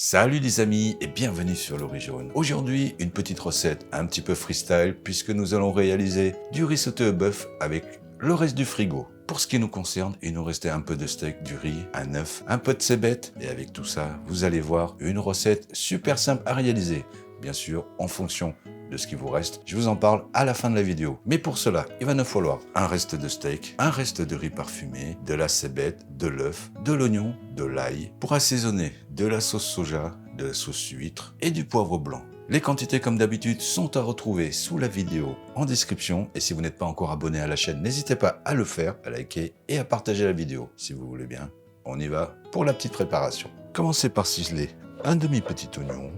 Salut les amis et bienvenue sur le riz jaune. Aujourd'hui, une petite recette un petit peu freestyle puisque nous allons réaliser du riz sauté au bœuf avec le reste du frigo. Pour ce qui nous concerne, il nous restait un peu de steak, du riz, un œuf, un peu de cébettes et avec tout ça, vous allez voir une recette super simple à réaliser. Bien sûr, en fonction de ce qui vous reste, je vous en parle à la fin de la vidéo. Mais pour cela, il va nous falloir un reste de steak, un reste de riz parfumé, de la cébette, de l'œuf, de l'oignon, de l'ail. Pour assaisonner, de la sauce soja, de la sauce huître et du poivre blanc. Les quantités comme d'habitude sont à retrouver sous la vidéo en description et si vous n'êtes pas encore abonné à la chaîne, n'hésitez pas à le faire, à liker et à partager la vidéo. Si vous voulez bien, on y va pour la petite préparation. Commencez par ciseler un demi-petit oignon.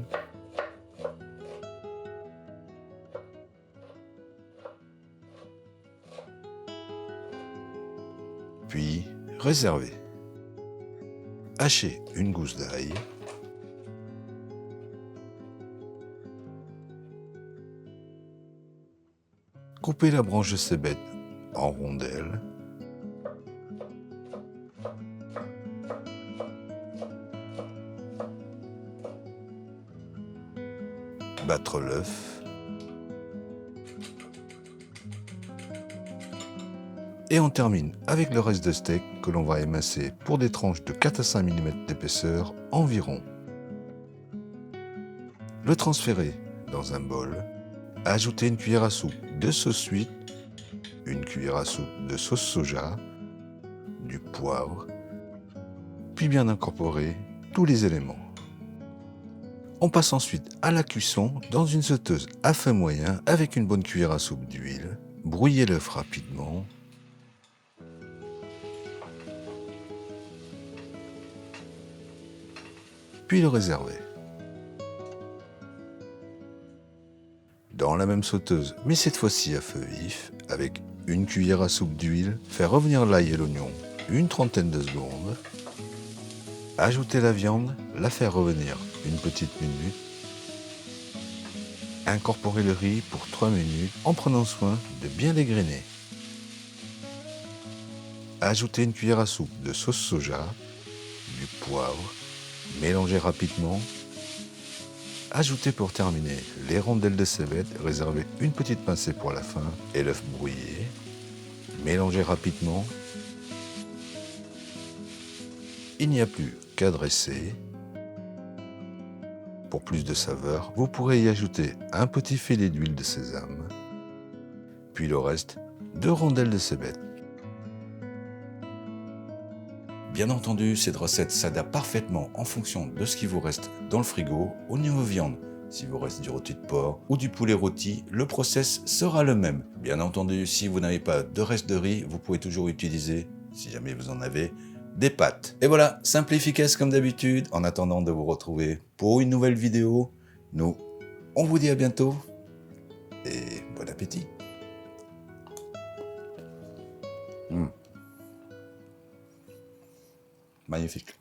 Puis réservez. Hachez une gousse d'ail. Coupez la branche de cébette en rondelles. Battre l'œuf. Et on termine avec le reste de steak que l'on va émincer pour des tranches de 4 à 5 mm d'épaisseur environ. Le transférer dans un bol. Ajouter une cuillère à soupe de sauce huître, une cuillère à soupe de sauce soja, du poivre, puis bien incorporer tous les éléments. On passe ensuite à la cuisson dans une sauteuse à feu moyen avec une bonne cuillère à soupe d'huile. Brouillez l'œuf rapidement. Puis le réserver. Dans la même sauteuse, mais cette fois-ci à feu vif, avec une cuillère à soupe d'huile, faire revenir l'ail et l'oignon une trentaine de secondes. Ajouter la viande, la faire revenir une petite minute. Incorporer le riz pour 3 minutes en prenant soin de bien dégrainer. Ajouter une cuillère à soupe de sauce soja, du poivre, mélanger rapidement. Ajoutez pour terminer les rondelles de cébette, réservez une petite pincée pour la fin et l'œuf brouillé. Mélangez rapidement. Il n'y a plus qu'à dresser. Pour plus de saveur, vous pourrez y ajouter un petit filet d'huile de sésame, puis le reste de rondelles de cébette. Bien entendu, cette recette s'adapte parfaitement en fonction de ce qui vous reste dans le frigo. Au niveau viande, si vous reste du rôti de porc ou du poulet rôti, le process sera le même. Bien entendu, si vous n'avez pas de reste de riz, vous pouvez toujours utiliser, si jamais vous en avez, des pâtes. Et voilà, simple et efficace comme d'habitude. En attendant de vous retrouver pour une nouvelle vidéo, nous, on vous dit à bientôt et bon appétit. Magnifique.